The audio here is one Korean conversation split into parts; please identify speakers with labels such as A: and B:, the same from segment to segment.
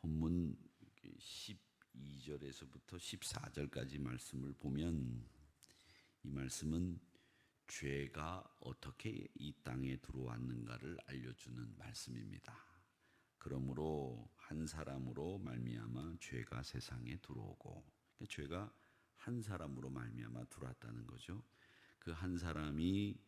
A: 본문 12절에서부터 14절까지 말씀을 보면 이 말씀은 죄가 어떻게 이 땅에 들어왔는가를 알려주는 말씀입니다. 그러므로 한 사람으로 말미암아 죄가 세상에 들어오고, 그러니까 죄가 한 사람으로 말미암아 들어왔다는 거죠. 그 한 사람이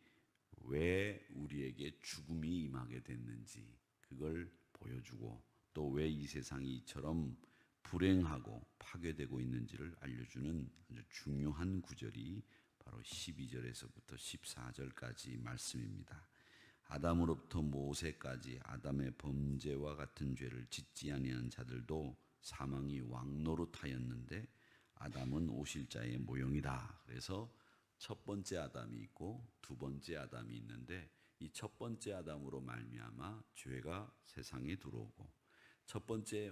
A: 왜 우리에게 죽음이 임하게 됐는지 그걸 보여주고, 또 왜 이 세상이 이처럼 불행하고 파괴되고 있는지를 알려주는 아주 중요한 구절이 바로 12절에서부터 14절까지 말씀입니다. 아담으로부터 모세까지 아담의 범죄와 같은 죄를 짓지 아니한 자들도 사망이 왕노릇하였는데 아담은 오실 자의 모형이다. 그래서 첫 번째 아담이 있고 두 번째 아담이 있는데, 이 첫 번째 아담으로 말미암아 죄가 세상에 들어오고 첫 번째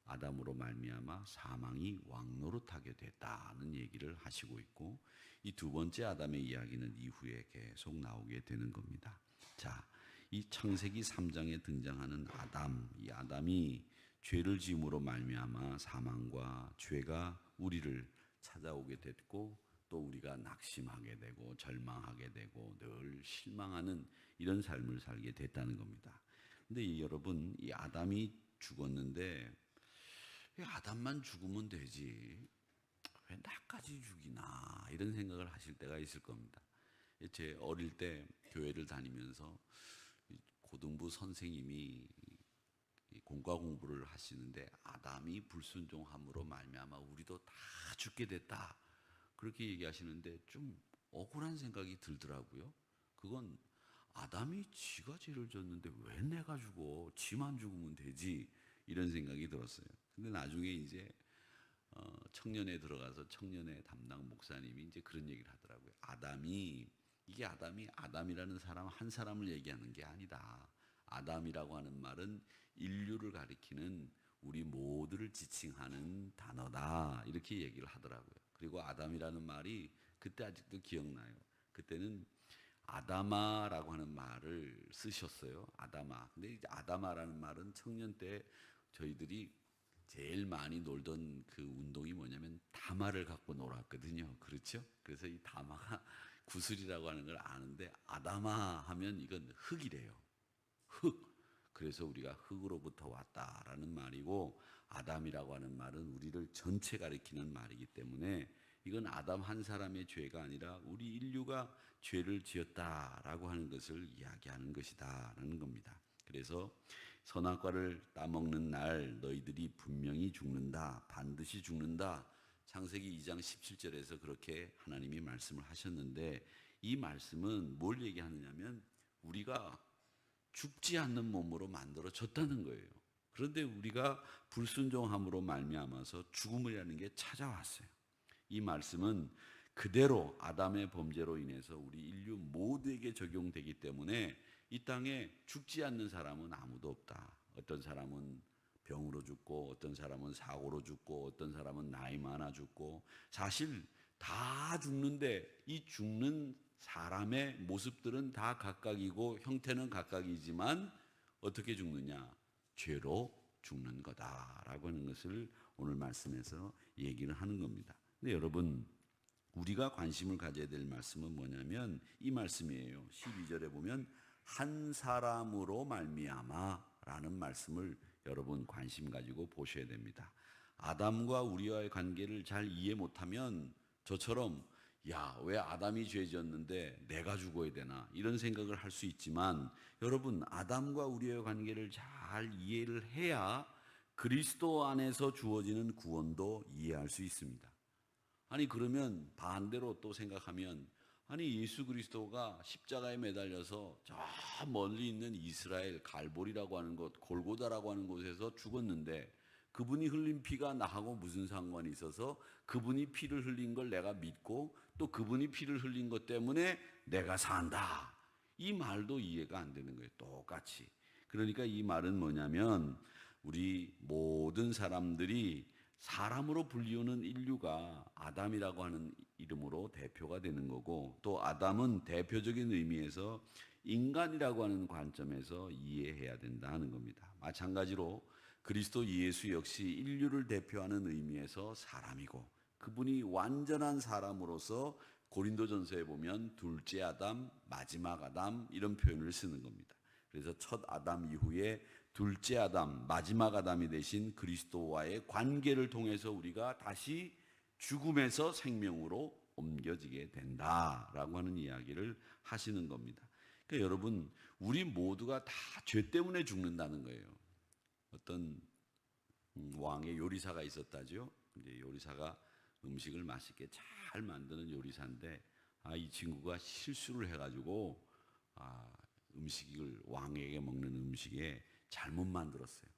A: 아담으로 말미암아 사망이 왕노릇하게 됐다는 얘기를 하시고 있고, 이 두 번째 아담의 이야기는 이후에 계속 나오게 되는 겁니다. 자, 이 창세기 3장에 등장하는 아담, 이 아담이 죄를 지음으로 말미암아 사망과 죄가 우리를 찾아오게 됐고, 또 우리가 낙심하게 되고 절망하게 되고 늘 실망하는 이런 삶을 살게 됐다는 겁니다. 근데 여러분, 이 아담이 죽었는데 왜 아담만 죽으면 되지, 왜 나까지 죽이나, 이런 생각을 하실 때가 있을 겁니다. 제 어릴 때 교회를 다니면서 고등부 선생님이 공과 공부를 하시는데 아담이 불순종함으로 말미암아 우리도 다 죽게 됐다, 그렇게 얘기하시는데 좀 억울한 생각이 들더라고요. 그건 아담이 지가 죄를 졌는데 왜 내가 죽어, 지만 죽으면 되지, 이런 생각이 들었어요. 근데 나중에 이제 청년에 들어가서 청년의 담당 목사님이 이제 그런 얘기를 하더라고요. 이게 아담이 아담이라는 사람 한 사람을 얘기하는 게 아니다. 아담이라고 하는 말은 인류를 가리키는 우리 모두를 지칭하는 단어다, 이렇게 얘기를 하더라고요. 그리고 아담이라는 말이 그때 아직도 기억나요. 그때는 아다마라고 하는 말을 쓰셨어요. 아다마. 근데 이제 아다마라는 말은 청년 때 저희들이 제일 많이 놀던 그 운동이 뭐냐면 다마를 갖고 놀았거든요. 그렇죠? 그래서 이 다마가 구슬이라고 하는 걸 아는데, 아다마 하면 이건 흙이래요. 흙. 그래서 우리가 흙으로부터 왔다라는 말이고, 아담이라고 하는 말은 우리를 전체 가리키는 말이기 때문에 이건 아담 한 사람의 죄가 아니라 우리 인류가 죄를 지었다라고 하는 것을 이야기하는 것이다라는 겁니다. 그래서 선악과를 따먹는 날 너희들이 분명히 죽는다, 반드시 죽는다, 창세기 2장 17절에서 그렇게 하나님이 말씀을 하셨는데, 이 말씀은 뭘 얘기하느냐면 우리가 죽지 않는 몸으로 만들어졌다는 거예요. 그런데 우리가 불순종함으로 말미암아서 죽음이라는 게 찾아왔어요. 이 말씀은 그대로 아담의 범죄로 인해서 우리 인류 모두에게 적용되기 때문에 이 땅에 죽지 않는 사람은 아무도 없다. 어떤 사람은 병으로 죽고, 어떤 사람은 사고로 죽고, 어떤 사람은 나이 많아 죽고, 사실 다 죽는데 이 죽는 사람의 모습들은 다 각각이고 형태는 각각이지만 어떻게 죽느냐? 죄로 죽는 거다라고 하는 것을 오늘 말씀에서 얘기를 하는 겁니다. 근데 여러분, 우리가 관심을 가져야 될 말씀은 뭐냐면 이 말씀이에요. 12절에 보면 한 사람으로 말미암아 라는 말씀을 여러분 관심 가지고 보셔야 됩니다. 아담과 우리와의 관계를 잘 이해 못하면 저처럼 야, 왜 아담이 죄 지었는데 내가 죽어야 되나, 이런 생각을 할 수 있지만, 여러분, 아담과 우리의 관계를 잘 이해를 해야 그리스도 안에서 주어지는 구원도 이해할 수 있습니다. 아니, 그러면 반대로 또 생각하면, 아니, 예수 그리스도가 십자가에 매달려서 저 멀리 있는 이스라엘 갈보리라고 하는 곳, 골고다라고 하는 곳에서 죽었는데 그분이 흘린 피가 나하고 무슨 상관이 있어서 그분이 피를 흘린 걸 내가 믿고 또 그분이 피를 흘린 것 때문에 내가 산다, 이 말도 이해가 안 되는 거예요. 똑같이. 그러니까 이 말은 뭐냐면 우리 모든 사람들이 사람으로 불리우는 인류가 아담이라고 하는 이름으로 대표가 되는 거고, 또 아담은 대표적인 의미에서 인간이라고 하는 관점에서 이해해야 된다 하는 겁니다. 마찬가지로 그리스도 예수 역시 인류를 대표하는 의미에서 사람이고, 그분이 완전한 사람으로서 고린도전서에 보면 둘째 아담, 마지막 아담 이런 표현을 쓰는 겁니다. 그래서 첫 아담 이후에 둘째 아담, 마지막 아담이 되신 그리스도와의 관계를 통해서 우리가 다시 죽음에서 생명으로 옮겨지게 된다라고 하는 이야기를 하시는 겁니다. 그러니까 여러분, 우리 모두가 다 죄 때문에 죽는다는 거예요. 어떤 왕의 요리사가 있었다죠. 이제 요리사가 음식을 맛있게 잘 만드는 요리사인데, 이 친구가 실수를 해가지고 음식을, 왕에게 먹는 음식에 잘못 만들었어요.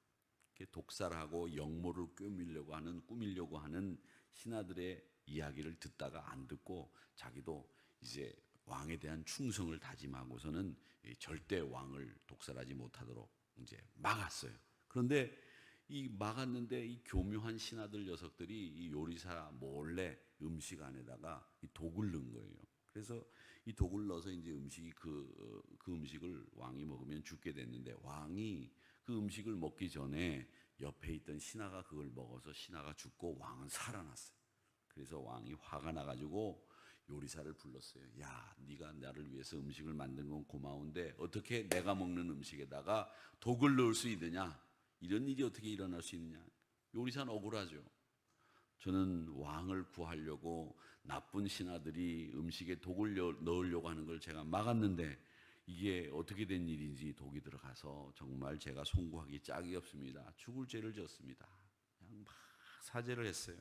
A: 독살하고 역모를 꾸미려고 하는 신하들의 이야기를 듣다가 안 듣고 자기도 이제 왕에 대한 충성을 다짐하고서는 절대 왕을 독살하지 못하도록 이제 막았어요. 그런데 이 막았는데 이 교묘한 신하들 녀석들이 이 요리사 몰래 음식 안에다가 이 독을 넣은 거예요. 그래서 이 독을 넣어서 이제 음식이 그 음식을 왕이 먹으면 죽게 됐는데, 왕이 그 음식을 먹기 전에 옆에 있던 신하가 그걸 먹어서 신하가 죽고 왕은 살아났어요. 그래서 왕이 화가 나가지고 요리사를 불렀어요. 야, 네가 나를 위해서 음식을 만든 건 고마운데 어떻게 내가 먹는 음식에다가 독을 넣을 수 있느냐? 이런 일이 어떻게 일어날 수 있느냐? 요리사는 억울하죠. 저는 왕을 구하려고 나쁜 신하들이 음식에 독을 넣으려고 하는 걸 제가 막았는데 이게 어떻게 된 일인지 독이 들어가서 정말 제가 송구하기 짝이 없습니다. 죽을 죄를 졌습니다. 그냥 막 사죄를 했어요.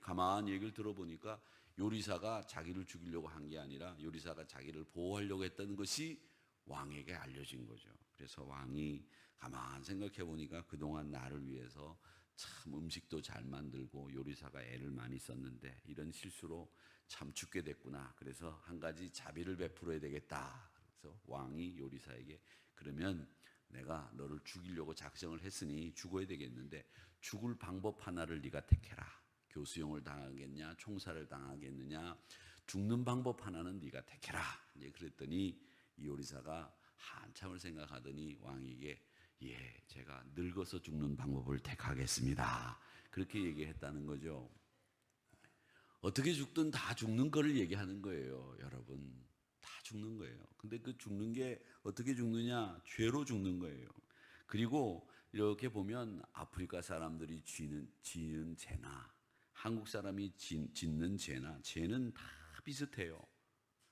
A: 가만히 얘기를 들어보니까 요리사가 자기를 죽이려고 한 게 아니라 요리사가 자기를 보호하려고 했다는 것이 왕에게 알려진 거죠. 그래서 왕이 가만 생각해 보니까 그동안 나를 위해서 참 음식도 잘 만들고 요리사가 애를 많이 썼는데 이런 실수로 참 죽게 됐구나. 그래서 한 가지 자비를 베풀어야 되겠다. 그래서 왕이 요리사에게, 그러면 내가 너를 죽이려고 작정을 했으니 죽어야 되겠는데 죽을 방법 하나를 네가 택해라. 교수형을 당하겠냐, 총살을 당하겠느냐, 죽는 방법 하나는 네가 택해라. 이제 그랬더니 이 요리사가 한참을 생각하더니 왕에게, 예, 제가 늙어서 죽는 방법을 택하겠습니다. 그렇게 얘기했다는 거죠. 어떻게 죽든 다 죽는 거를 얘기하는 거예요, 여러분. 다 죽는 거예요. 근데 그 죽는 게 어떻게 죽느냐? 죄로 죽는 거예요. 그리고 이렇게 보면 아프리카 사람들이 지은 죄나 한국 사람이 짓는 죄나, 죄는 다 비슷해요.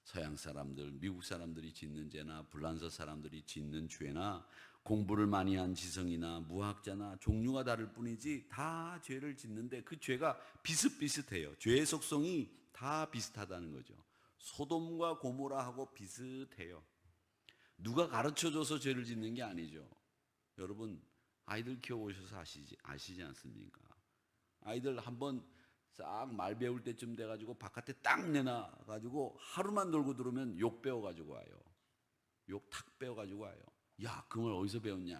A: 서양 사람들, 미국 사람들이 짓는 죄나 불란서 사람들이 짓는 죄나 공부를 많이 한 지성이나 무학자나 종류가 다를 뿐이지 다 죄를 짓는데 그 죄가 비슷비슷해요. 죄의 속성이 다 비슷하다는 거죠. 소돔과 고모라하고 비슷해요. 누가 가르쳐줘서 죄를 짓는 게 아니죠. 여러분, 아이들 키워보셔서 아시지 않습니까? 아이들 한번 싹 말 배울 때쯤 돼가지고 바깥에 딱 내놔가지고 하루만 놀고 들어오면 욕 배워가지고 와요. 욕 탁 배워가지고 와요. 야, 그 말 어디서 배웠냐?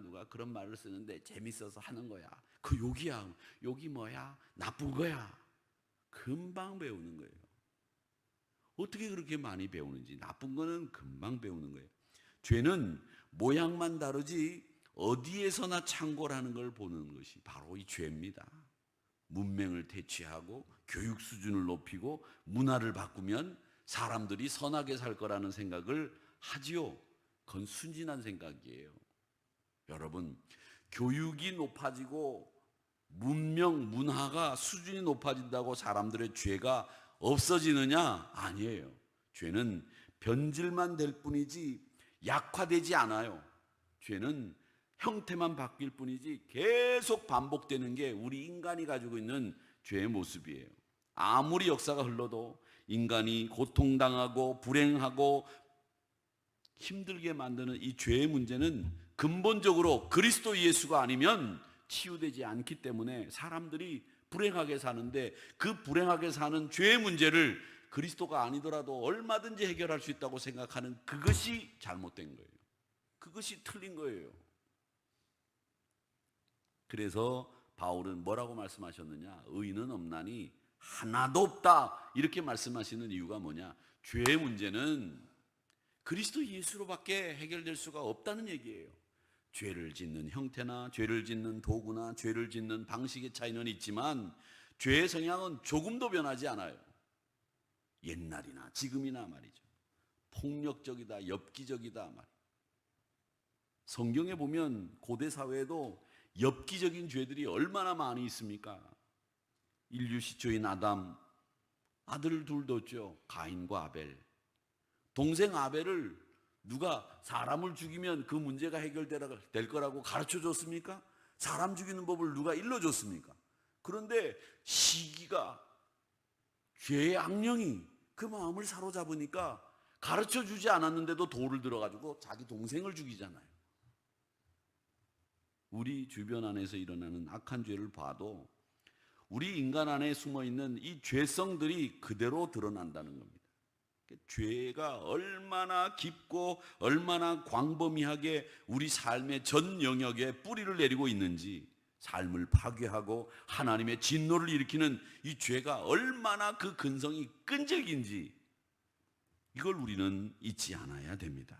A: 누가 그런 말을 쓰는데 재밌어서 하는 거야. 그 욕이야. 욕이 뭐야? 나쁜 거야. 금방 배우는 거예요. 어떻게 그렇게 많이 배우는지. 나쁜 거는 금방 배우는 거예요. 죄는 모양만 다르지 어디에서나 창궐하는 걸 보는 것이 바로 이 죄입니다. 문맹을 퇴치하고 교육 수준을 높이고 문화를 바꾸면 사람들이 선하게 살 거라는 생각을 하지요. 그건 순진한 생각이에요. 여러분, 교육이 높아지고 문명, 문화가 수준이 높아진다고 사람들의 죄가 없어지느냐? 아니에요. 죄는 변질만 될 뿐이지 약화되지 않아요. 죄는 형태만 바뀔 뿐이지 계속 반복되는 게 우리 인간이 가지고 있는 죄의 모습이에요. 아무리 역사가 흘러도 인간이 고통당하고 불행하고 힘들게 만드는 이 죄의 문제는 근본적으로 그리스도 예수가 아니면 치유되지 않기 때문에 사람들이 불행하게 사는데, 그 불행하게 사는 죄의 문제를 그리스도가 아니더라도 얼마든지 해결할 수 있다고 생각하는 그것이 잘못된 거예요. 그것이 틀린 거예요. 그래서 바울은 뭐라고 말씀하셨느냐? 의인은 없나니 하나도 없다. 이렇게 말씀하시는 이유가 뭐냐? 죄의 문제는 그리스도 예수로밖에 해결될 수가 없다는 얘기예요. 죄를 짓는 형태나 죄를 짓는 도구나 죄를 짓는 방식의 차이는 있지만 죄의 성향은 조금도 변하지 않아요. 옛날이나 지금이나 말이죠. 폭력적이다, 엽기적이다 말이에요. 성경에 보면 고대 사회에도 엽기적인 죄들이 얼마나 많이 있습니까? 인류 시초인 아담, 아들을 둘 뒀죠. 가인과 아벨. 동생 아벨을 누가 사람을 죽이면 그 문제가 해결될 거라고 가르쳐 줬습니까? 사람 죽이는 법을 누가 일러줬습니까? 그런데 시기가, 죄의 악령이 그 마음을 사로잡으니까 가르쳐 주지 않았는데도 돌을 들어가지고 자기 동생을 죽이잖아요. 우리 주변 안에서 일어나는 악한 죄를 봐도 우리 인간 안에 숨어있는 이 죄성들이 그대로 드러난다는 겁니다. 죄가 얼마나 깊고 얼마나 광범위하게 우리 삶의 전 영역에 뿌리를 내리고 있는지, 삶을 파괴하고 하나님의 진노를 일으키는 이 죄가 얼마나 그 근성이 끈질긴지, 이걸 우리는 잊지 않아야 됩니다.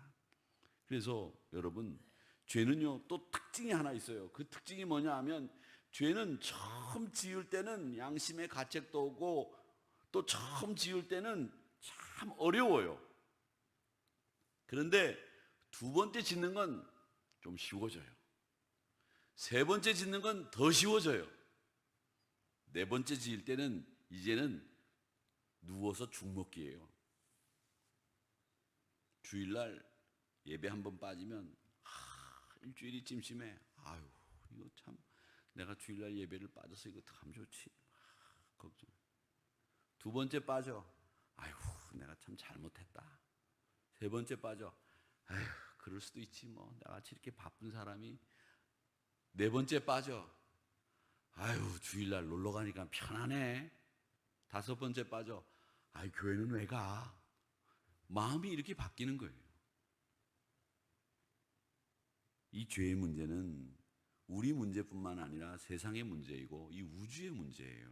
A: 그래서 여러분, 죄는요 또 특징이 하나 있어요. 그 특징이 뭐냐 하면, 죄는 처음 지을 때는 양심의 가책도 오고, 또 처음 지을 때는 참 어려워요. 그런데 두 번째 짓는 건 좀 쉬워져요. 세 번째 짓는 건 더 쉬워져요. 네 번째 지을 때는 이제는 누워서 죽 먹기예요. 주일날 예배 한번 빠지면 일주일이 찜찜해. 아유, 이거 참 내가 주일날 예배를 빠져서 이거 참 좋지. 걱정. 두 번째 빠져. 아유, 내가 참 잘못했다. 세 번째 빠져. 아유, 그럴 수도 있지 뭐. 나같이 이렇게 바쁜 사람이. 네 번째 빠져. 아유, 주일날 놀러 가니까 편하네. 다섯 번째 빠져. 아유, 교회는 왜 가? 마음이 이렇게 바뀌는 거예요. 이 죄의 문제는 우리 문제뿐만 아니라 세상의 문제이고 이 우주의 문제예요.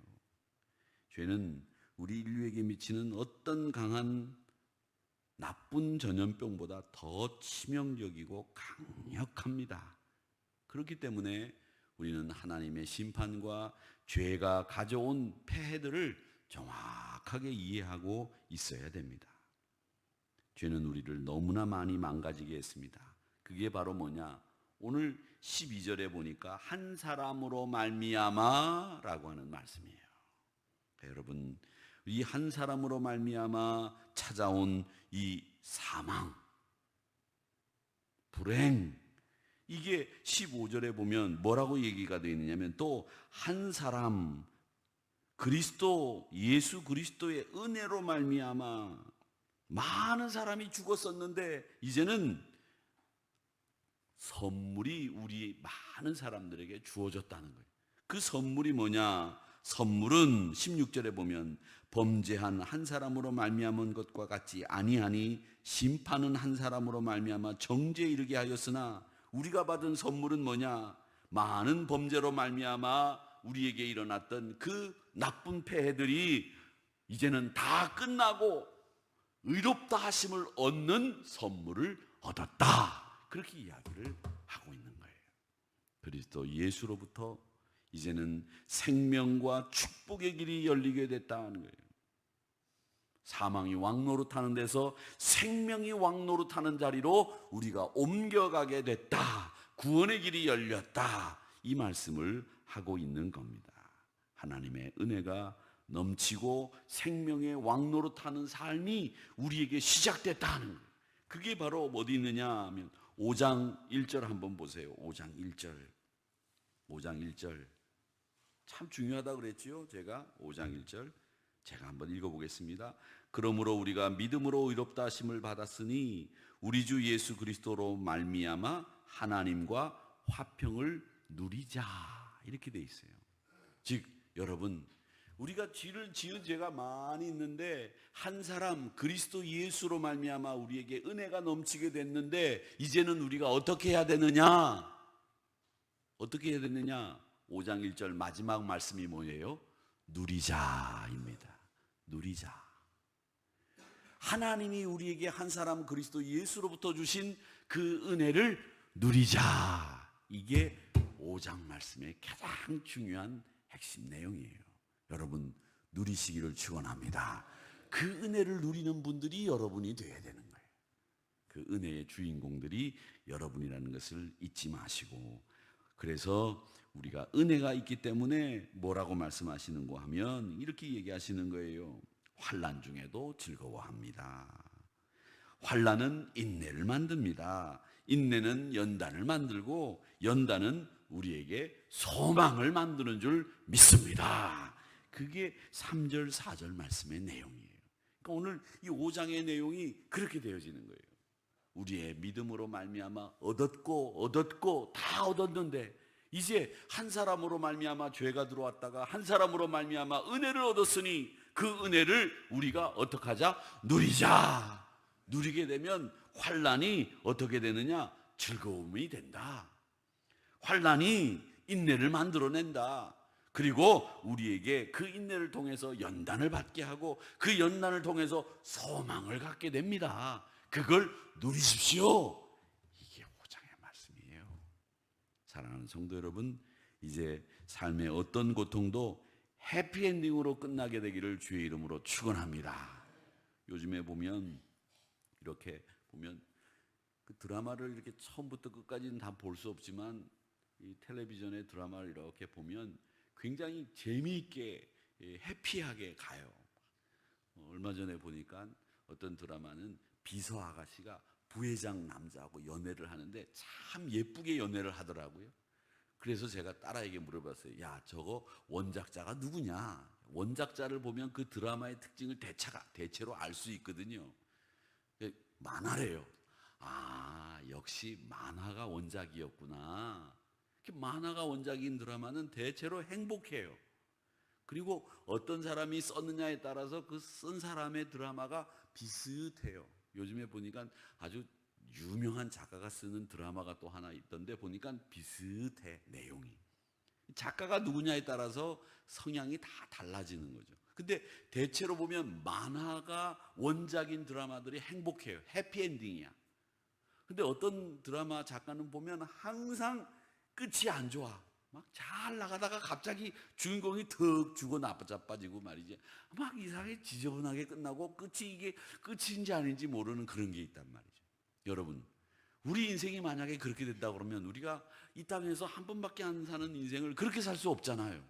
A: 죄는 우리 인류에게 미치는 어떤 강한 나쁜 전염병보다 더 치명적이고 강력합니다. 그렇기 때문에 우리는 하나님의 심판과 죄가 가져온 폐해들을 정확하게 이해하고 있어야 됩니다. 죄는 우리를 너무나 많이 망가지게 했습니다. 그게 바로 뭐냐? 오늘 12절에 보니까 한 사람으로 말미암아 라고 하는 말씀이에요. 여러분, 이 한 사람으로 말미암아 찾아온 이 사망, 불행, 이게 15절에 보면 뭐라고 얘기가 되어 있느냐면, 또 한 사람, 그리스도, 예수 그리스도의 은혜로 말미암아 많은 사람이 죽었었는데 이제는 선물이 우리 많은 사람들에게 주어졌다는 거예요. 그 선물이 뭐냐? 선물은 16절에 보면 범죄한 한 사람으로 말미암은 것과 같지 아니하니 심판은 한 사람으로 말미암아 정죄에 이르게 하였으나, 우리가 받은 선물은 뭐냐? 많은 범죄로 말미암아 우리에게 일어났던 그 나쁜 폐해들이 이제는 다 끝나고 의롭다 하심을 얻는 선물을 얻었다. 그렇게 이야기를 하고 있는 거예요. 그리스도 예수로부터 이제는 생명과 축복의 길이 열리게 됐다는 거예요. 사망이 왕노릇하는 데서 생명이 왕노릇하는 자리로 우리가 옮겨가게 됐다. 구원의 길이 열렸다. 이 말씀을 하고 있는 겁니다. 하나님의 은혜가 넘치고 생명의 왕노릇하는 삶이 우리에게 시작됐다는 거예요. 그게 바로 어디 있느냐 하면 5장 1절 한번 보세요. 5장 1절. 5장 1절. 참 중요하다고 그랬지요. 제가 5장 1절. 제가 한번 읽어보겠습니다. 그러므로 우리가 믿음으로 의롭다 하심을 받았으니 우리 주 예수 그리스도로 말미암아 하나님과 화평을 누리자. 이렇게 돼 있어요. 즉 여러분, 우리가 죄를 지은 죄가 많이 있는데 한 사람 그리스도 예수로 말미암아 우리에게 은혜가 넘치게 됐는데 이제는 우리가 어떻게 해야 되느냐? 어떻게 해야 되느냐? 5장 1절 마지막 말씀이 뭐예요? 누리자입니다. 누리자. 하나님이 우리에게 한 사람 그리스도 예수로부터 주신 그 은혜를 누리자. 이게 5장 말씀의 가장 중요한 핵심 내용이에요. 여러분 누리시기를 축원합니다. 그 은혜를 누리는 분들이 여러분이 되어야 되는 거예요. 그 은혜의 주인공들이 여러분이라는 것을 잊지 마시고, 그래서 우리가 은혜가 있기 때문에 뭐라고 말씀하시는고 하면 이렇게 얘기하시는 거예요. 환난 중에도 즐거워합니다. 환난은 인내를 만듭니다. 인내는 연단을 만들고 연단은 우리에게 소망을 만드는 줄 믿습니다. 그게 3절 4절 말씀의 내용이에요. 그러니까 오늘 이 5장의 내용이 그렇게 되어지는 거예요. 우리의 믿음으로 말미암아 얻었고 다 얻었는데 이제 한 사람으로 말미암아 죄가 들어왔다가 한 사람으로 말미암아 은혜를 얻었으니 그 은혜를 우리가 어떻게 하자? 누리자. 누리게 되면 환난이 어떻게 되느냐? 즐거움이 된다. 환난이 인내를 만들어낸다. 그리고 우리에게 그 인내를 통해서 연단을 받게 하고 그 연단을 통해서 소망을 갖게 됩니다. 그걸 누리십시오. 이게 5장의 말씀이에요. 사랑하는 성도 여러분, 이제 삶의 어떤 고통도 해피엔딩으로 끝나게 되기를 주의 이름으로 축원합니다. 요즘에 보면 이렇게 보면 그 드라마를 이렇게 처음부터 끝까지는 다 볼 수 없지만 이 텔레비전의 드라마를 이렇게 보면 굉장히 재미있게 해피하게 가요. 얼마 전에 보니까 어떤 드라마는 비서 아가씨가 부회장 남자하고 연애를 하는데 참 예쁘게 연애를 하더라고요. 그래서 제가 딸아이에게 물어봤어요. 야, 저거 원작자가 누구냐? 원작자를 보면 그 드라마의 특징을 대체로 알 수 있거든요. 만화래요. 아, 역시 만화가 원작이었구나. 만화가 원작인 드라마는 대체로 행복해요. 그리고 어떤 사람이 썼느냐에 따라서 그 쓴 사람의 드라마가 비슷해요. 요즘에 보니까 아주 유명한 작가가 쓰는 드라마가 또 하나 있던데 보니까 비슷해, 내용이. 작가가 누구냐에 따라서 성향이 다 달라지는 거죠. 근데 대체로 보면 만화가 원작인 드라마들이 행복해요. 해피엔딩이야. 근데 어떤 드라마 작가는 보면 항상 끝이 안 좋아. 막 잘 나가다가 갑자기 주인공이 턱 죽어 나빠지고 말이지. 막 이상하게 지저분하게 끝나고 끝이 이게 끝인지 아닌지 모르는 그런 게 있단 말이죠. 여러분, 우리 인생이 만약에 그렇게 된다 그러면 우리가 이 땅에서 한 번밖에 안 사는 인생을 그렇게 살 수 없잖아요.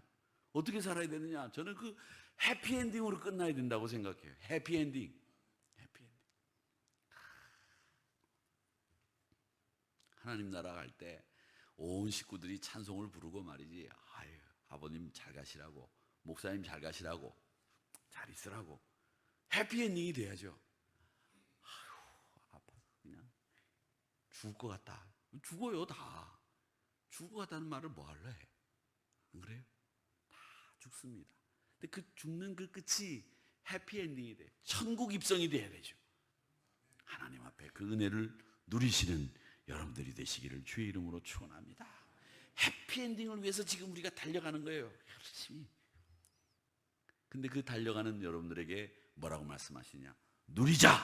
A: 어떻게 살아야 되느냐? 저는 그 해피엔딩으로 끝나야 된다고 생각해요. 해피엔딩. 하나님 나라 갈 때 온 식구들이 찬송을 부르고 말이지. 아유, 아버님 잘 가시라고, 목사님 잘 가시라고, 잘 있으라고. 해피엔딩이 돼야죠. 아유, 아파서 그냥 죽을 것 같다. 죽어요, 다. 죽을 것 같다는 말을 뭐 할래? 안 그래요? 다 죽습니다. 근데 그 죽는 그 끝이 해피엔딩이 돼. 천국 입성이 돼야 되죠. 하나님 앞에 그 은혜를 누리시는 여러분들이 되시기를 주의 이름으로 축원합니다. 해피엔딩을 위해서 지금 우리가 달려가는 거예요. 열심히. 근데 그 달려가는 여러분들에게 뭐라고 말씀하시냐? 누리자!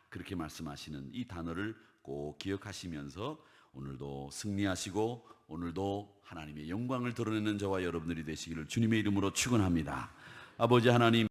A: 그렇게 말씀하시는 이 단어를 꼭 기억하시면서 오늘도 승리하시고 오늘도 하나님의 영광을 드러내는 저와 여러분들이 되시기를 주님의 이름으로 축원합니다. 아버지 하나님,